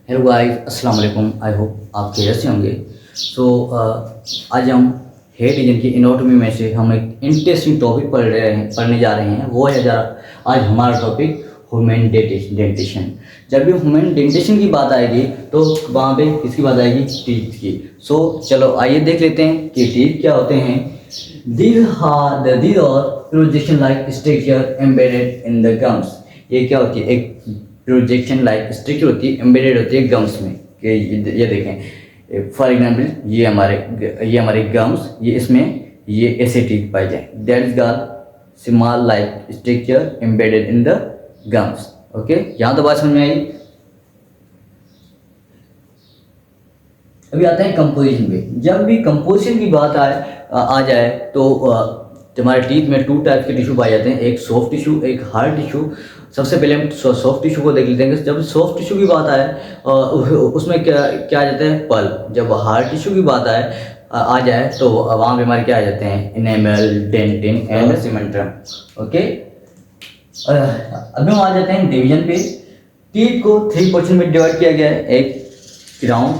Hello guys, अस्सलाम वालेकुम। I hope आप खैरियत से होंगे। सो आज हम हेयर रीजन की एनाटॉमी में से हम एक इंटरेस्टिंग टॉपिक पढ़ने जा रहे हैं। वो है आज हमारा टॉपिक ह्यूमन डेंटिशन। जब भी ह्यूमन डेंटिशन की बात आएगी तो वहाँ पे किसकी बात आएगी? टीथ की। सो चलो आइए देख लेते हैं कि टीथ क्या होते हैं। These are projection like structure embedded in the gums। ये क्या होती है? एक प्रोजेक्शन लाइक स्ट्रक्चर होती है, एम्बेडेड होती है गम्स में। कि ये देखें, फॉर एग्जांपल ये हमारे गम्स, ये इसमें ये ऐसे टीथ पाई जाए। That is called small like structure embedded in the gums. Okay, यहाँ तो बात समझ में आई। अभी आते हैं कंपोजिशन पे। जब भी कंपोजिशन की बात आ जाए तो हमारे टीथ में टू टाइप के टिश्यू पाए जाते हैं, एक सॉफ्ट टिश्यू, एक हार्ड टिश्यू। सबसे पहले हम सॉफ्ट टिश्यू को देख लेते हैं। जब सॉफ्ट टिश्यू की बात आए उसमें क्या क्या आ जाता है? पल्प। जब हार्ड टिश्यू की बात आ जाए तो वहाँ पे हमारे क्या आ जाते हैं? Enamel, dentin and cementum. Okay, अभी हम आ जाते हैं डिवीजन पे। टीथ को 3 पोर्शन में डिवाइड किया गया है, एक क्राउन,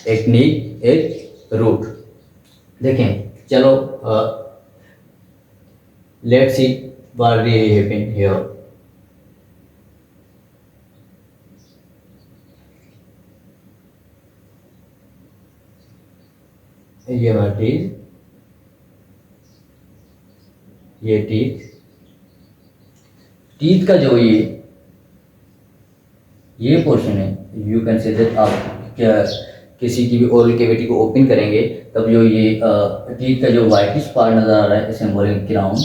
एक नीक, एक रूट। देखें चलो, let's see what really happened here. ये हमारा टीथ, ये टीथ का जो ये पोर्शन है, यू कैन से दैट आप क्या किसी की भी ओरल कैविटी को ओपन करेंगे तब जो ये टीथ का जो वाइटिश पार्ट नजर आ रहा है, इसे हम बोलेंगे क्राउन।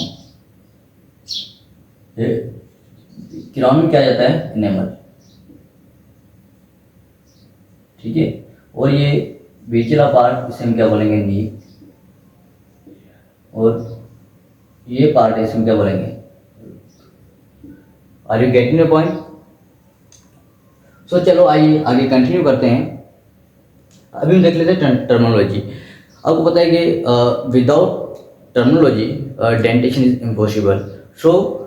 क्राउन में क्या जाता है? इनेमल। ठीक है, और ये बीचला पार्ट, इसे हम क्या बोलेंगे? नीक। और ये पार्ट है, इसे हम क्या बोलेंगे? Are you getting the point? So चलो आइए आगे कंटिन्यू करते हैं। अभी हम देख लेते हैं टर्मिनोलॉजी। आपको पता है कि without terminology dentition is impossible. So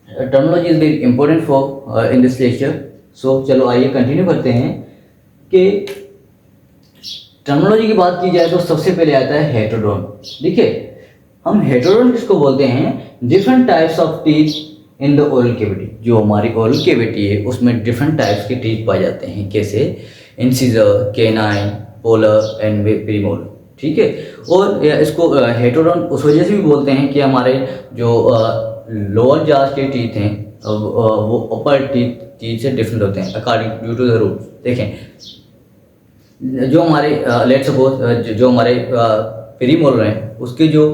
terminology is very important for in this lecture. So चलो आइए कंटिन्यू करते हैं कि टर्मिनोलॉजी की बात की जाए तो सबसे पहले आता है हेटेरोडोन। देखिए, हम हेटेरोडोन किसको बोलते हैं? Different types of teeth in the oral cavity. जो हमारी ओरल कैविटी है उसमें डिफरेंट टाइप्स के टीथ पाए जाते हैं। कैसे? Incisor, canine, polar and premolar. ठीक है, और इसको हेटेरोडोन उस वजह से भी बोलते हैं कि हमारे जो लोअर जाज के टीथ हैं वो अपर टीथ से डिफरेंट होते हैं according due to the root. देखें, जो हमारे लेट सपोज जो हमारे प्रीमोलर हैं उसके जो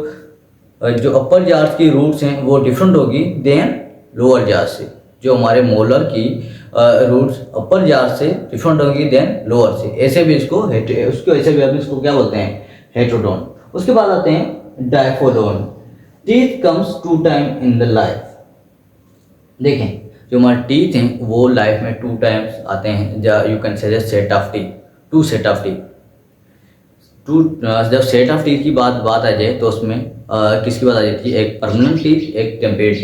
अपर जार्स की रूट्स हैं वो डिफरेंट होगी देन लोअर जार्स से। जो हमारे मोलर की रूट्स अपर जार्स से डिफरेंट होगी देन लोअर से। ऐसे भी इसको ऐसे भी हम इसको क्या बोलते हैं? हेटेरोडोन। उसके बाद आते हैं diphyodont. Teeth comes 2 time in the life. देखें, जो हमारे टीथ हैं वो लाइफ में 2 टाइम्स आते हैं। You can say set of teeth, 2 set of teeth. जब सेट ऑफ टीथ की बात आ जाए तो उसमें किसकी बात आ जाती है? एक परमानेंट टीथ, एक टेम्परेरी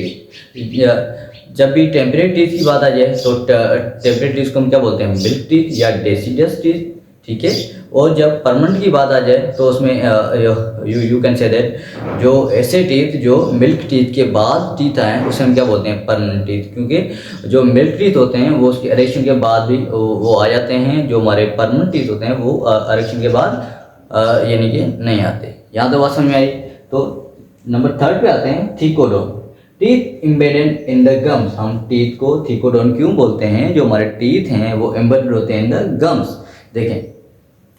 टीथ। जब भी टेम्परेरी टीथ की बात आ जाए तो टेम्परेरी टीथ को हम क्या बोलते हैं? मिल्क टीथ या डेसिडस टीथ। ठीक है, और जब परमानेंट की बात आ जाए तो उसमें यू कैन से दैट जो ऐसे टीथ जो मिल्क टीथ के बाद टीथ आए उसे हम क्या बोलते हैं? Permanent teeth. क्योंकि जो मिल्क टीथ होते हैं वो उसके इरेक्शन के बाद भी वो आ जाते हैं। जो हमारे परमानेंट टीथ होते हैं वो इरेक्शन के बाद यानी कि नहीं आते। यहाँ तो बात समझ में आई। तो नंबर 3 पे आते हैं thecodont. Teeth embedded in the gums. हम टीथ को थीकोडोन क्यों बोलते हैं? जो हमारे टीथ हैं वो एम्बेडेड होते हैं इन द गम्स। देखें,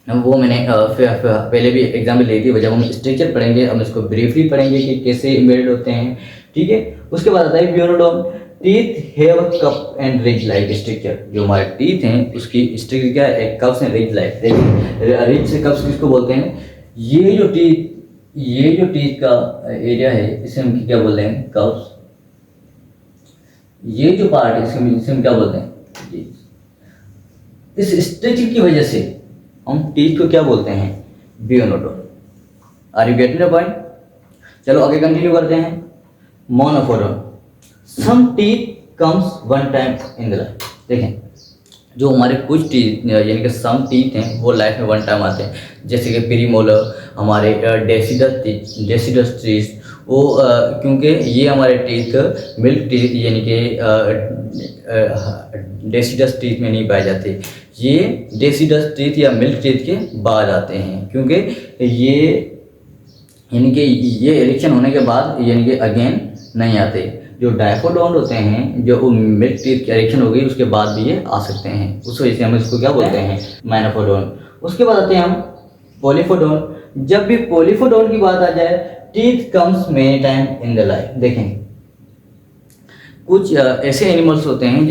वो मैंने पहले भी एग्जाम्पल ली थी। जब हम स्ट्रक्चर पढ़ेंगे हम इसको ब्रीफली पढ़ेंगे कि कैसे एम्बेडेड होते हैं। ठीक है, उसके बाद आता है bunodont. Teeth have a cup and ridge like structure. जो हमारे टीथ हैं उसकी स्ट्रक्चर क्या है? एक कप्स एंड रिज लाइक। देखिए, रिज से कप्स किसको बोलते हैं? ये जो टीथ का एरिया है इसे हम क्या बोलते हैं? कप्स। ये जो पार्ट है इसे हम क्या बोलते हैं? इस स्ट्रक्चर की वजह से हम टीथ को क्या बोलते हैं? Bunodont. Are you getting the point? चलो आगे कंटिन्यू करते हैं। Monophyodont. Some teeth comes 1 time in the life. देखें, जो हमारे कुछ टीथ यानी कि सम टीथ हैं वो लाइफ में वन टाइम आते हैं, जैसे कि प्रीमोलर, हमारे डेसिडस टीथ, वो क्योंकि ये हमारे टीथ मिल्क टीथ यानी कि डेसिडस टीथ में नहीं पाए जाते। ये डेसिडस टीथ या मिल्क टीथ के बाद आते हैं, क्योंकि ये यानी कि ये इरेक्शन होने के बाद यानी कि अगेन नहीं आते। जो डायफोडोंट होते हैं, जो मिल्क टीथ की इरेक्शन हो गई उसके बाद भी ये आ सकते हैं, उस वजह से हम इसको क्या बोलते हैं, माइनोफोडोंट। उसके बाद आते हैं हम पॉलीफोडोंट। जब भी पॉलीफोडोंट की बात आ जाए, teeth comes many time in the life. देखें, कुछ ऐसे एनिमल्स होते हैं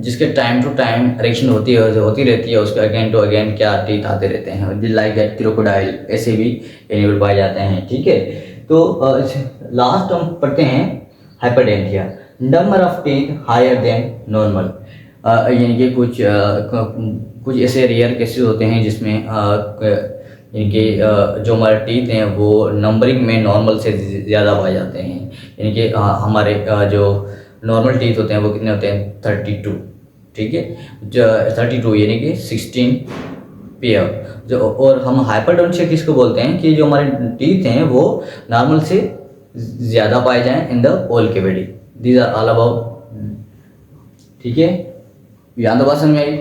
जिसके टाइम टू टाइम इरेक्शन होती रहती है, उसके अगेन टू अगेन क्या टीथ आते रहते हैं, लाइक दैट क्रोकोडाइल, ऐसे भी एनिमल पाए जाते हैं। ठीक है, तो लास्ट हम पढ़ते हैं hyperdontia, number of teeth higher than normal. यानी कि कुछ ऐसे रेयर केसेस होते हैं जिसमें यानी कि जो हमारे टीथ हैं वो नंबरिंग में नॉर्मल से ज़्यादा पाए जाते हैं। यानी कि हमारे जो नॉर्मल टीथ होते हैं वो कितने होते हैं, 32। ठीक है, जो 32 यानी कि 16 पेयर। जो और हम हाइपरडोंटिया किसको बोलते हैं कि जो हमारे टीथ हैं वो नॉर्मल से ज़्यादा पाए जाएं in the oral cavity. These are all about. ठीक है, यहाँ तो बात समझ में आई।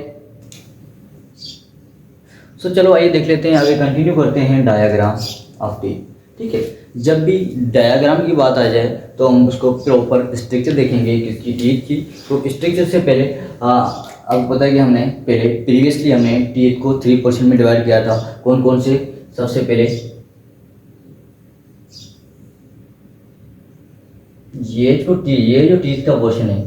सो चलो आइए देख लेते हैं, आगे कंटिन्यू करते हैं डायग्राम ऑफ टीथ। ठीक है, जब भी डायग्राम की बात आ जाए तो हम उसको प्रॉपर स्ट्रक्चर देखेंगे किसकी, टीथ की। तो स्ट्रक्चर से पहले अब पता है कि हमने पहले प्रीवियसली हमने टीथ को 3 पोर्शन में डिवाइड किया था। कौन कौन से? सबसे पहले ये जो टीथ का पोर्शन है,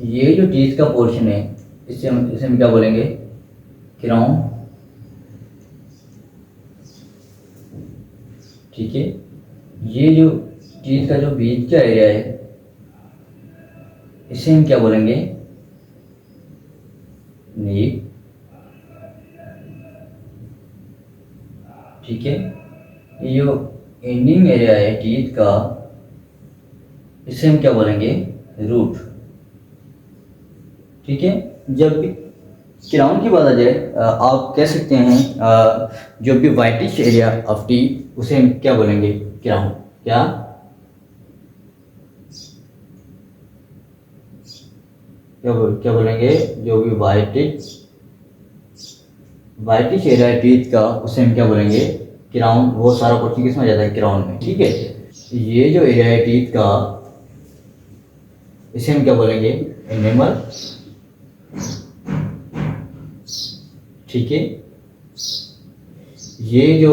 ये जो टीथ का पोर्शन है इसे हम क्या बोलेंगे, क्राउन। ठीक है, ये जो टीथ का जो बीच का एरिया है इसे हम क्या बोलेंगे, नीब। ठीक है, ये जो एंडिंग एरिया है टीथ का इसे हम क्या बोलेंगे, रूट। ठीक है, जब भी क्राउन की बात आ जाए आप कह सकते हैं जो भी वाइटिश एरिया ऑफ टीथ उसे हम क्या बोलेंगे, क्राउन। क्या बोलेंगे, जो भी वाइटिश एरिया है टीथ का उसे हम क्या बोलेंगे, क्राउन। वो सारा पोर्शन किसमें आ जाता है, क्राउन में। ठीक है, ये जो एरिया है टीथ का इसे हम क्या बोलेंगे, एनिमल। ठीक है, ये जो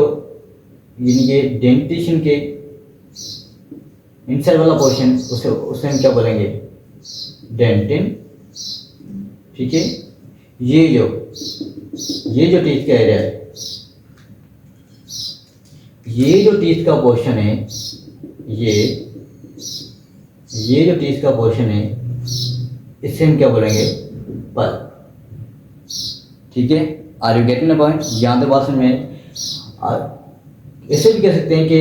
इनके डेंटिशन के इनसाइड वाला पोर्शन उसे हम क्या बोलेंगे, डेंटिन। ठीक है, ये जो टीथ का एरिया है, ये जो टीथ का पोर्शन है, ये जो टीथ का पोर्शन है इसे हम क्या बोलेंगे, पल। ठीक है, are you getting the point? यहाँ तक बात समझ में। ऐसे भी कह सकते हैं कि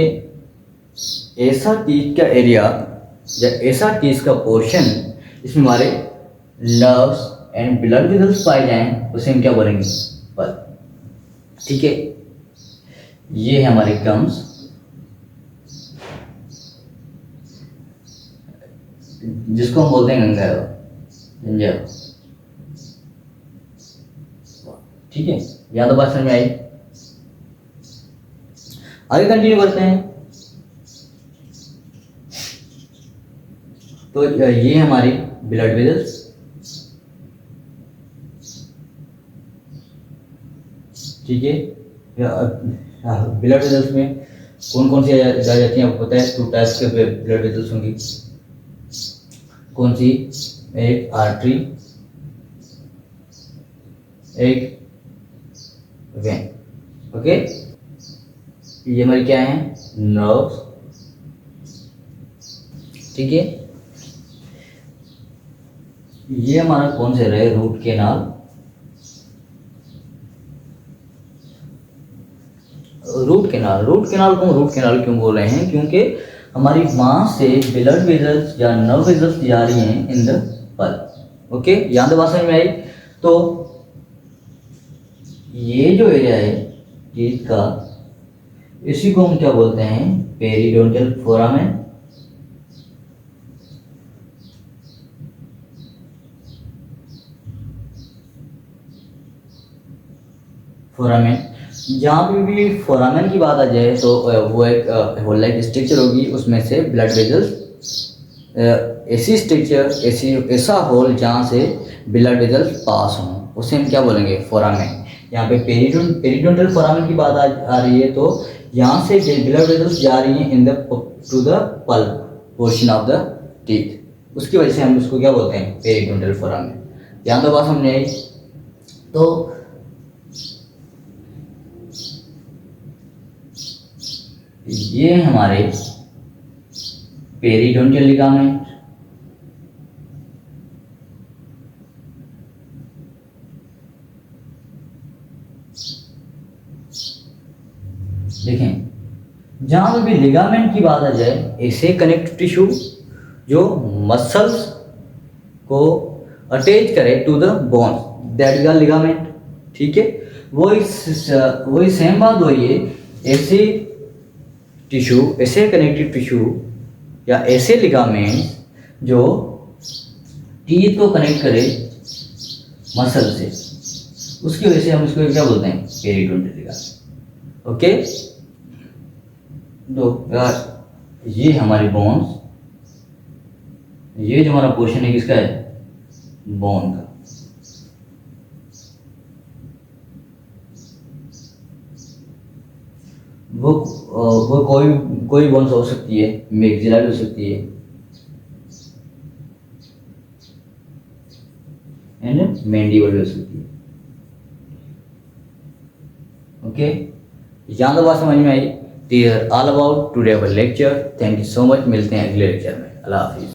ऐसा टीथ का एरिया या ऐसा टीथ का पोर्शन इसमें हमारे नर्व्स एंड ब्लड वेसल्स पाए जाएं उसे हम क्या बोलेंगे, पल। ठीक है, ये है हमारे गम्स, जिसको हम बोलते हैं गंगा। ठीक है, यहाँ तो बात समझ में आई। आगे कंटिन्यू करते हैं। तो ये हमारी ब्लड वेसल्स। ठीक है, ब्लड वेसल्स में कौन कौन सी जा जाती हैं आपको पता है, 2 टाइप्स के ब्लड वेसल्स होंगी। कौन सी? एक आर्टरी, एक वेन। ओके, ये हमारी क्या है, नर्व्स। ठीक है, ये हमारा कौन से रहे, रूट कैनाल। रूट कैनाल को हम रूट कैनाल क्यों बोल रहे हैं, क्योंकि हमारी वहाँ से ब्लड वेजल्स या नर्व वेजल्स जा रही हैं इन द पल्प। ओके, यहाँ तक बात समझ में आई। तो ये जो एरिया है टीथ का, इसी को हम क्या बोलते हैं, पेरिडोंटल फोरामेन। फोरामेन, जहाँ पे भी फोरामेन की बात आ जाए तो वो एक होल लाइक स्ट्रक्चर होगी, उसमें से ब्लड वेजल्स, ऐसी स्ट्रक्चर, ऐसा होल जहाँ से ब्लड वेजल्स पास हों, उसे हम क्या बोलेंगे, फोरामेन। यहाँ पे पेरिडोंटल फोरामेन की बात आ रही है, तो यहाँ से ब्लड वेजल्स जा रही हैं in the two the pulp portion of the teeth, उसकी वजह से हम उसको क्या बोलते हैं, पेरिडोंटल फोरामेन। यहाँ तो बात समझ आई। तो ये हमारे पेरिडोंटल लिगामेंट, देखें, जहां पे भी लिगामेंट की बात आ जाए, ऐसे कनेक्टिव टिश्यू जो मसल्स को अटैच करे to the bone, that is the ligament. ठीक है, वही सेम बात हो रही है, ऐसे टिश्यू, ऐसे कनेक्टिव टिश्यू या ऐसे लिगामेंट जो टीथ को कनेक्ट करे मसल से, उसकी वजह से हम इसको क्या बोलते हैं, पेरिडोंटल लिगामेंट। ओके, तो ये हमारी बोन्स, ये जो हमारा पोर्शन है किसका है, बोन का। वो कोई बोन्स हो सकती है, मैक्सिला भी हो सकती है, एंड मैंडिबल भी हो सकती है। ओके, यहाँ तो बात समझ में आई। All about today our lecture. Thank you so much, मिलते हैं अगले लेक्चर में। अल्लाह हाफिज़।